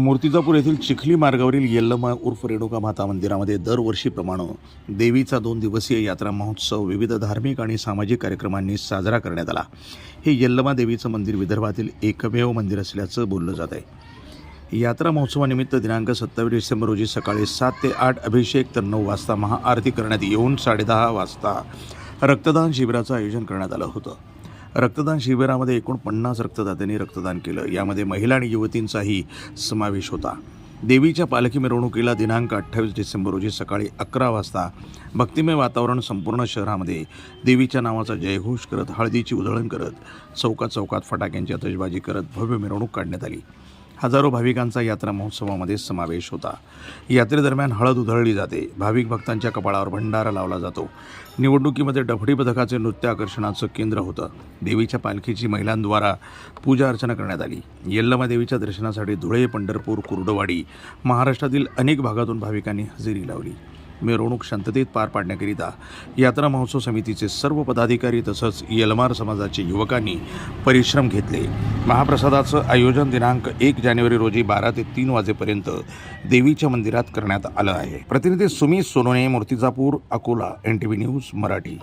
मूर्तिजापूर येथील चिखली मार्गावरील यल्लमा उर्फ रेणुका माता मंदिरामध्ये दरवर्षीप्रमाणे देवीचा 2 दिवसीय यात्रा महोत्सव विविध धार्मिक आणि सामाजिक कार्यक्रमांनी साजरा करण्यात आला। हे यल्लमा देवीचं मंदिर विदर्भातील एकमेव मंदिर असल्याचं बोललं जात आहे। यात्रा महोत्सवानिमित्त दिनांक 27 डिसेंबर रोजी सकाळी 7 ते 8 अभिषेक तर 9 वाजता महाआरती करण्यात येऊन 10:30 वाजता रक्तदान शिबिराचं आयोजन करण्यात आलं होतं। रक्तदान शिबिरामध्ये एकूण 50 रक्तदात्यांनी रक्तदान केलं। यामध्ये महिला आणि युवतींचाही समावेश होता। देवीच्या पालखी मिरवणुकीला दिनांक 28 डिसेंबर रोजी सकाळी 11 वाजता भक्तिमय वातावरण संपूर्ण शहरामध्ये देवीच्या नावाचा जयघोष करत हळदीची उधळण करत चौकात फटाक्यांची आतषबाजी करत भव्य मिरवणूक काढण्यात आली। हजारो भाविकांचा यात्रा महोत्सवामध्ये समावेश होता। यात्रेदरम्यान हळद उधळली जाते। भाविक भक्तांच्या कपाळावर भंडारा लावला जातो। निवडणुकीमध्ये डफडी पथकाचे नृत्य आकर्षणाचं केंद्र होतं। देवीच्या पालखीची महिलांद्वारा पूजा अर्चना करण्यात आली। यल्लमा देवीच्या दर्शनासाठी धुळे, पंढरपूर, कुर्डुवाडी, महाराष्ट्रातील अनेक भागातून भाविकांनी हजेरी लावली। मिरवणूक शांततेत पार पाडण्याकरिता यात्रा महोत्सव समितीचे सर्व पदाधिकारी तसंच यलमार समाजाचे युवकांनी परिश्रम घेतले। महाप्रसादाचं आयोजन दिनांक 1 जानेवारी रोजी 12 ते 3 वाजेपर्यंत देवीच्या मंदिरात करण्यात आलं आहे। प्रतिनिधी सुमित सोनोने, मूर्तिजापूर, अकोला, NTV न्यूज मराठी।